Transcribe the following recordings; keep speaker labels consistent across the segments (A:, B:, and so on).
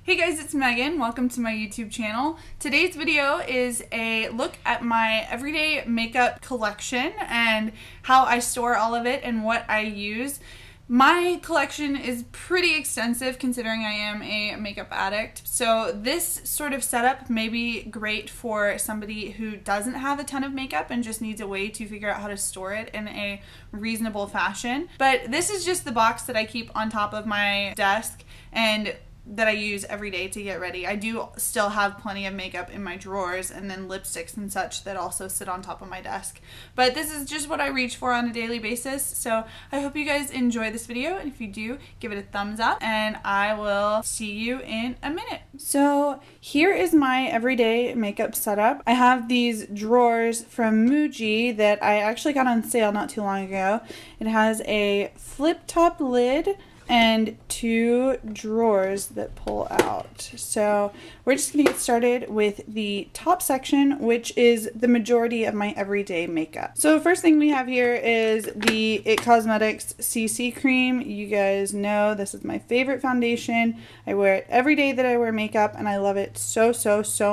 A: Hey guys, it's Megan. Welcome to my YouTube channel. Today's video is a look at my everyday makeup collection and how I store all of it and what I use. My collection is pretty extensive considering I am a makeup addict. So this sort of setup may be great for somebody who doesn't have a ton of makeup and just needs a way to figure out how to store it in a reasonable fashion. But this is just the box that I keep on top of my desk and that I use every day to get ready. I do still have plenty of makeup in my drawers and then lipsticks and such that also sit on top of my desk. But this is just what I reach for on a daily basis. So I hope you guys enjoy this video, and if you do, give it a thumbs up and I will see you in a minute. So here is my everyday makeup setup. I have these drawers from Muji that I actually got on sale not too long ago. It has a flip top lid and two drawers that pull out. So we're just gonna get started with the top section, which is the majority of my everyday makeup. So first thing we have here is the IT Cosmetics CC Cream. You guys know this is my favorite foundation. I wear it every day that I wear makeup and I love it so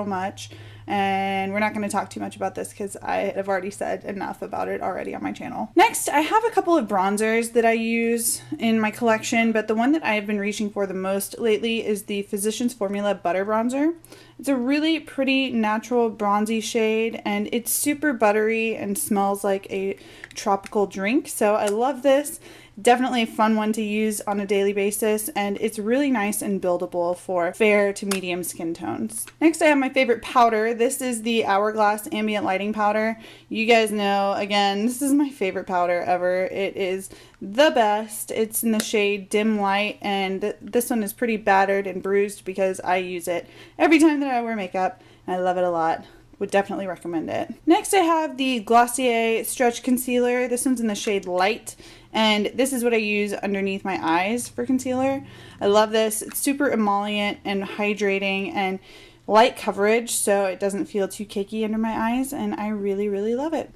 A: much. And we're not going to talk too much about this because I have already said enough about it already on my channel. Next, I have a couple of bronzers that I use in my collection, but the one that I have been reaching for the most lately is the Physicians Formula Butter Bronzer. It's a really pretty natural bronzy shade and it's super buttery and smells like a tropical drink. So I love this. Definitely a fun one to use on a daily basis, and it's really nice and buildable for fair to medium skin tones. Next, I have my favorite powder. This is the Hourglass Ambient Lighting Powder. You guys know, again, this is my favorite powder ever. It is the best. It's in the shade Dim Light, and this one is pretty battered and bruised because I use it every time that I wear makeup, and I love it a lot. Would definitely recommend it. Next, I have the Glossier Stretch Concealer. This one's in the shade Light, and this is what I use underneath my eyes for concealer. I love this. It's super emollient and hydrating and light coverage, so it doesn't feel too cakey under my eyes, and I really love it.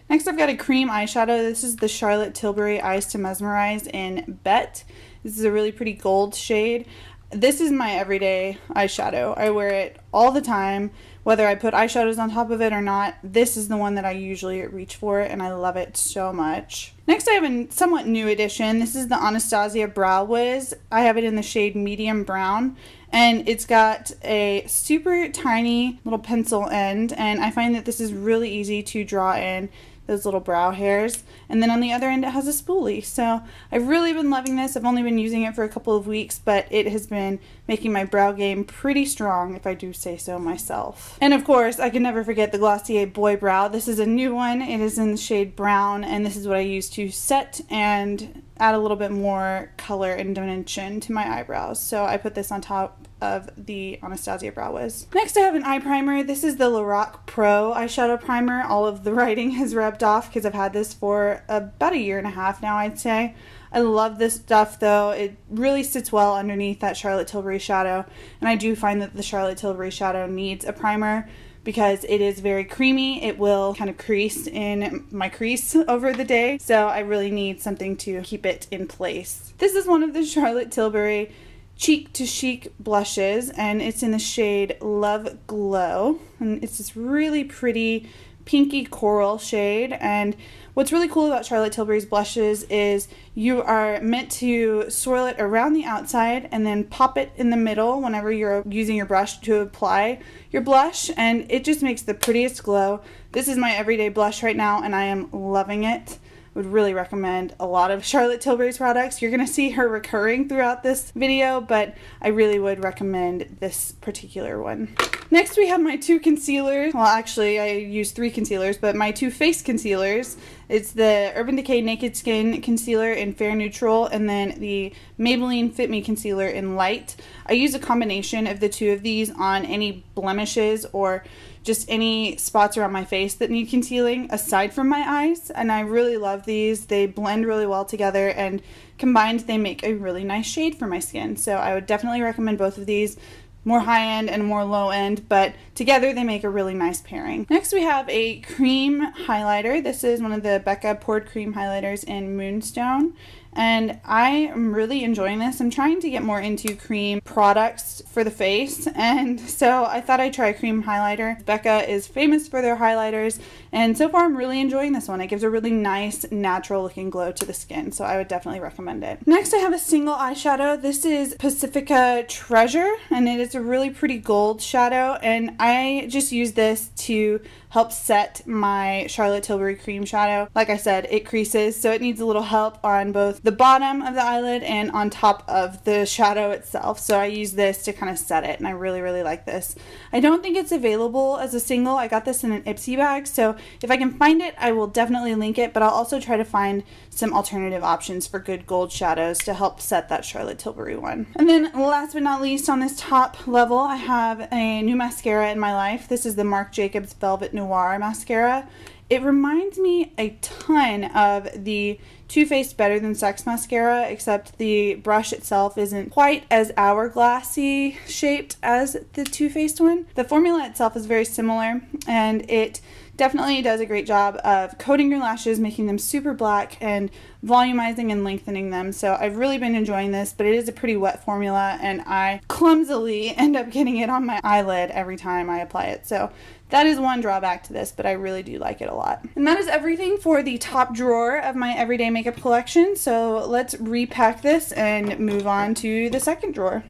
A: Next, I've got a cream eyeshadow. This is the Charlotte Tilbury Eyes to Mesmerize in Bet. This is a really pretty gold shade. This is my everyday eyeshadow. I wear it all the time, whether I put eyeshadows on top of it or not. This is the one that I usually reach for, and I love it so much. Next, I have a somewhat new addition. This is the Anastasia Brow Wiz. I have it in the shade Medium Brown, and it's got a super tiny little pencil end, and I find that this is really easy to draw in those little brow hairs, and then on the other end it has a spoolie. So I've really been loving this. I've only been using it for a couple of weeks, but it has been making my brow game pretty strong, if I do say so myself. And of course, I can never forget the Glossier Boy Brow. This is a new one. It is in the shade Brown, and this is what I use to set and add a little bit more color and dimension to my eyebrows. So I put this on top of the Anastasia Brow Wiz. Next, I have an eye primer. This is the Lorac Pro eyeshadow primer. All of the writing has rubbed off because I've had this for about a year and a half now, I'd say. I love this stuff though. It really sits well underneath that Charlotte Tilbury shadow, and I do find that the Charlotte Tilbury shadow needs a primer because it is very creamy. It will kind of crease in my crease over the day, so I really need something to keep it in place. This is one of the Charlotte Tilbury Cheek to Chic blushes, and it's in the shade Love Glow, and it's this really pretty pinky coral shade. And what's really cool about Charlotte Tilbury's blushes is you are meant to swirl it around the outside and then pop it in the middle whenever you're using your brush to apply your blush, and it just makes the prettiest glow. This is my everyday blush right now, and I am loving it. Would really recommend a lot of Charlotte Tilbury's products. You're gonna see her recurring throughout this video, but I really would recommend this particular one. Next, we have my two concealers. Well, actually, I use three concealers, but my two face concealers. It's the Urban Decay Naked Skin Concealer in Fair Neutral, and then the Maybelline Fit Me Concealer in Light. I use a combination of the two of these on any blemishes or just any spots around my face that need concealing aside from my eyes, and I really love these. They blend really well together, and combined they make a really nice shade for my skin. So I would definitely recommend both of these. More high-end and more low-end, but together they make a really nice pairing. Next, we have a cream highlighter. This is one of the Becca Poured Cream Highlighters in Moonstone, and I am really enjoying this. I'm trying to get more into cream products for the face, and so I thought I'd try a cream highlighter. Becca is famous for their highlighters, and so far I'm really enjoying this one. It gives a really nice natural looking glow to the skin, so I would definitely recommend it. Next I have a single eyeshadow. This is Pacifica Treasure, and it is a really pretty gold shadow, and I just use this to help set my Charlotte Tilbury cream shadow. Like I said, it creases, so it needs a little help on both the bottom of the eyelid and on top of the shadow itself. So I use this to kind of set it, and I really, really like this. I don't think it's available as a single. I got this in an Ipsy bag, so if I can find it, I will definitely link it, but I'll also try to find some alternative options for good gold shadows to help set that Charlotte Tilbury one. And then last but not least, on this top level, I have a new mascara in my life. This is the Marc Jacobs Velvet Noir mascara. It reminds me a ton of the Too Faced Better Than Sex mascara, except the brush itself isn't quite as hourglassy shaped as the Too Faced one. The formula itself is very similar, and it definitely does a great job of coating your lashes, making them super black, and volumizing and lengthening them. So I've really been enjoying this, but it is a pretty wet formula, and I clumsily end up getting it on my eyelid every time I apply it. So that is one drawback to this, but I really do like it a lot. And that is everything for the top drawer of my everyday makeup collection. So let's repack this and move on to the second drawer.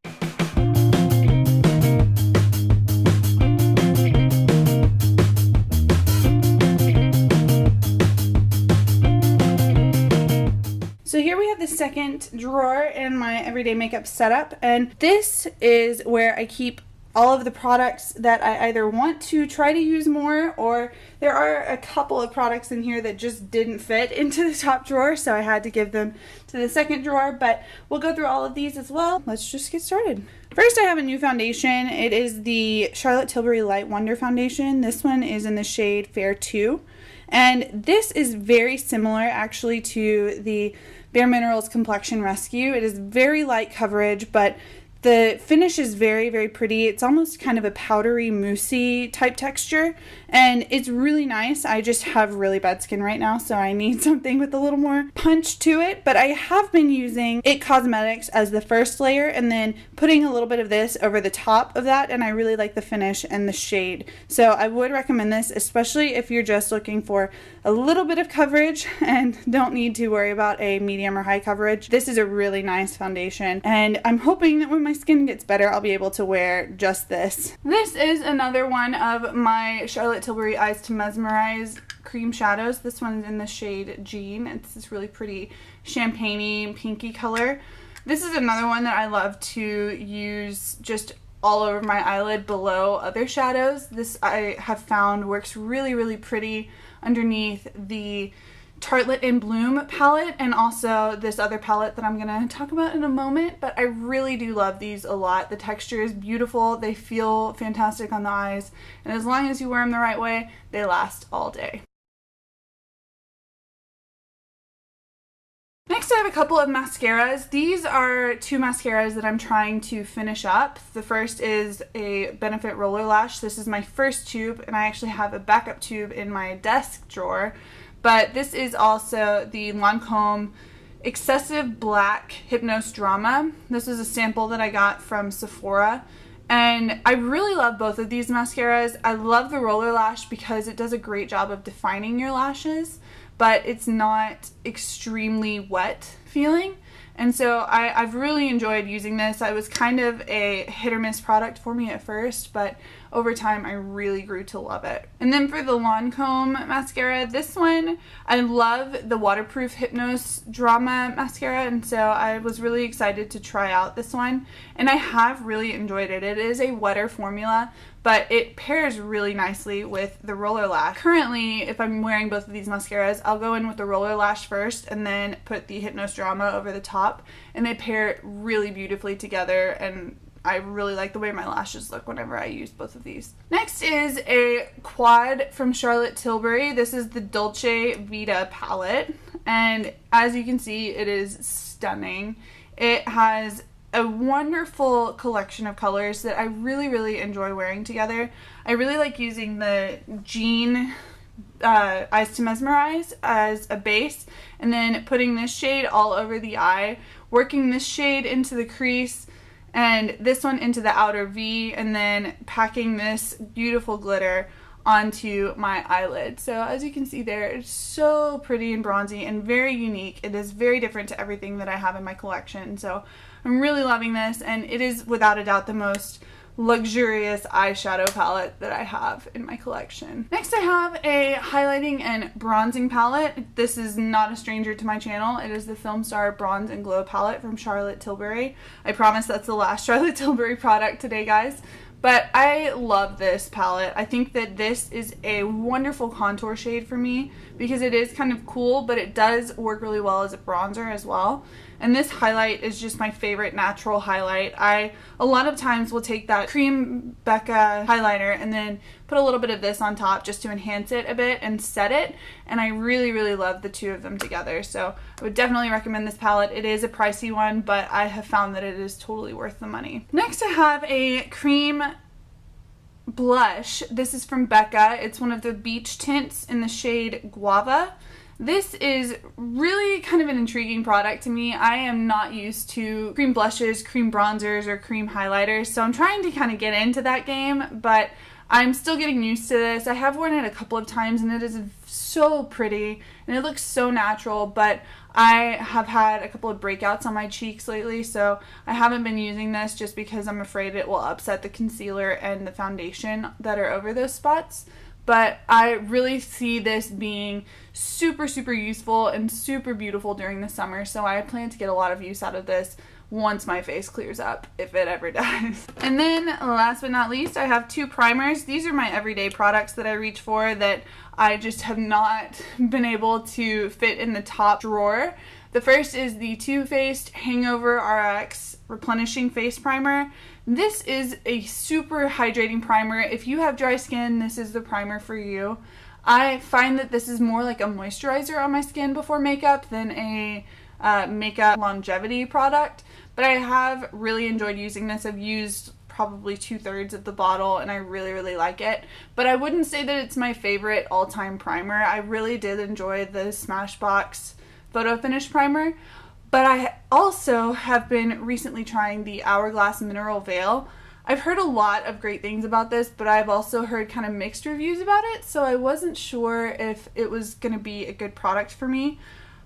A: So here we have the second drawer in my everyday makeup setup, and this is where I keep all of the products that I either want to try to use more, or there are a couple of products in here that just didn't fit into the top drawer, so I had to give them to the second drawer, but we'll go through all of these as well. Let's just get started. First, I have a new foundation. It is the Charlotte Tilbury Light Wonder Foundation. This one is in the shade Fair 2, and this is very similar actually to the Bare Minerals Complexion Rescue. It is very light coverage, but the finish is very, very pretty. It's almost kind of a powdery, moussey type texture, and it's really nice. I just have really bad skin right now, so I need something with a little more punch to it, but I have been using IT Cosmetics as the first layer and then putting a little bit of this over the top of that, and I really like the finish and the shade. So I would recommend this, especially if you're just looking for a little bit of coverage and don't need to worry about a medium or high coverage. This is a really nice foundation, and I'm hoping that when my skin gets better, I'll be able to wear just this. This is another one of my Charlotte Tilbury Eyes to Mesmerize cream shadows. This one's in the shade Jean. It's this really pretty champagne-y, pinky color. This is another one that I love to use just all over my eyelid below other shadows. This I have found works really, really pretty underneath the Tartelette in Bloom palette, and also this other palette that I'm gonna talk about in a moment, but I really do love these a lot. The texture is beautiful, they feel fantastic on the eyes, and as long as you wear them the right way, they last all day. Next, I have a couple of mascaras. These are two mascaras that I'm trying to finish up. The first is a Benefit Roller Lash. This is my first tube, and I actually have a backup tube in my desk drawer. But this is also the Lancome Excessive Black Hypnose Drama. This is a sample that I got from Sephora, and I really love both of these mascaras. I love the Roller Lash because it does a great job of defining your lashes, but it's not extremely wet feeling. And so I've really enjoyed using this. It was kind of a hit or miss product for me at first, but over time I really grew to love it. And then for the Lancome mascara, this one, I love the Waterproof Hypnose Drama mascara, and so I was really excited to try out this one, and I have really enjoyed it. It is a wetter formula, but it pairs really nicely with the Roller Lash. Currently, if I'm wearing both of these mascaras, I'll go in with the Roller Lash first and then put the Hypnose Drama over the top, and they pair really beautifully together, and I really like the way my lashes look whenever I use both of these. Next is a quad from Charlotte Tilbury. This is the Dolce Vita palette, and as you can see, it is stunning. It has a wonderful collection of colors that I really, really enjoy wearing together. I really like using the Jean Eyes to Mesmerize as a base, and then putting this shade all over the eye, working this shade into the crease and this one into the outer V, and then packing this beautiful glitter onto my eyelid. So as you can see there, it's so pretty and bronzy and very unique. It is very different to everything that I have in my collection. So I'm really loving this, and it is without a doubt the most luxurious eyeshadow palette that I have in my collection. Next I have a highlighting and bronzing palette. This is not a stranger to my channel. It is the Filmstar Bronze and Glow palette from Charlotte Tilbury. I promise that's the last Charlotte Tilbury product today, guys. But I love this palette. I think that this is a wonderful contour shade for me because it is kind of cool, but it does work really well as a bronzer as well. And this highlight is just my favorite natural highlight. I a lot of times will take that Cream Becca highlighter and then put a little bit of this on top just to enhance it a bit and set it. And I really, really love the two of them together. So I would definitely recommend this palette. It is a pricey one, but I have found that it is totally worth the money. Next I have a cream blush. This is from Becca. It's one of the beach tints in the shade Guava. This is really kind of an intriguing product to me. I am not used to cream blushes, cream bronzers, or cream highlighters, so I'm trying to kind of get into that game, but I'm still getting used to this. I have worn it a couple of times and it is so pretty and it looks so natural, but I have had a couple of breakouts on my cheeks lately, so I haven't been using this just because I'm afraid it will upset the concealer and the foundation that are over those spots. But I really see this being super, super useful and super beautiful during the summer, so I plan to get a lot of use out of this once my face clears up, if it ever does. And then last but not least, I have two primers. These are my everyday products that I reach for that I just have not been able to fit in the top drawer. The first is the Too Faced Hangover RX Replenishing Face Primer. This is a super hydrating primer. If you have dry skin, this is the primer for you. I find that this is more like a moisturizer on my skin before makeup than a makeup longevity product, but I have really enjoyed using this. I've used probably 2/3 of the bottle and I really, really like it, but I wouldn't say that it's my favorite all-time primer. I really did enjoy the Smashbox Photo Finish Primer, but I also have been recently trying the Hourglass Mineral Veil. I've heard a lot of great things about this, but I've also heard kind of mixed reviews about it, so I wasn't sure if it was going to be a good product for me.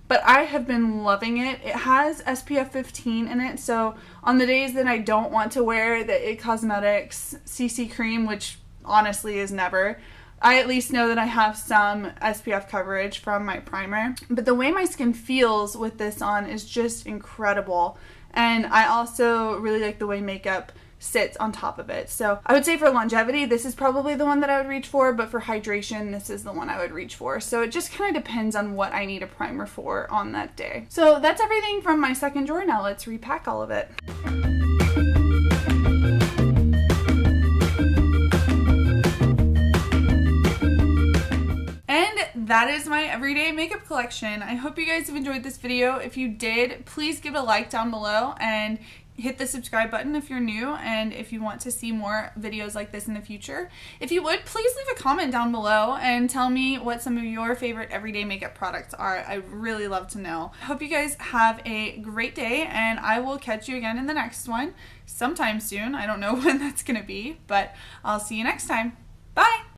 A: But I have been loving it. It has SPF 15 in it, so on the days that I don't want to wear the IT Cosmetics CC cream, which honestly is never, I at least know that I have some SPF coverage from my primer. But the way my skin feels with this on is just incredible. And I also really like the way makeup sits on top of it. So I would say for longevity, this is probably the one that I would reach for, but for hydration, this is the one I would reach for. So it just kind of depends on what I need a primer for on that day. So that's everything from my second drawer. Now let's repack all of it. That is my everyday makeup collection. I hope you guys have enjoyed this video. If you did, please give it a like down below and hit the subscribe button if you're new and if you want to see more videos like this in the future. If you would, please leave a comment down below and tell me what some of your favorite everyday makeup products are. I really love to know. I hope you guys have a great day and I will catch you again in the next one sometime soon. I don't know when that's gonna be, but I'll see you next time. Bye!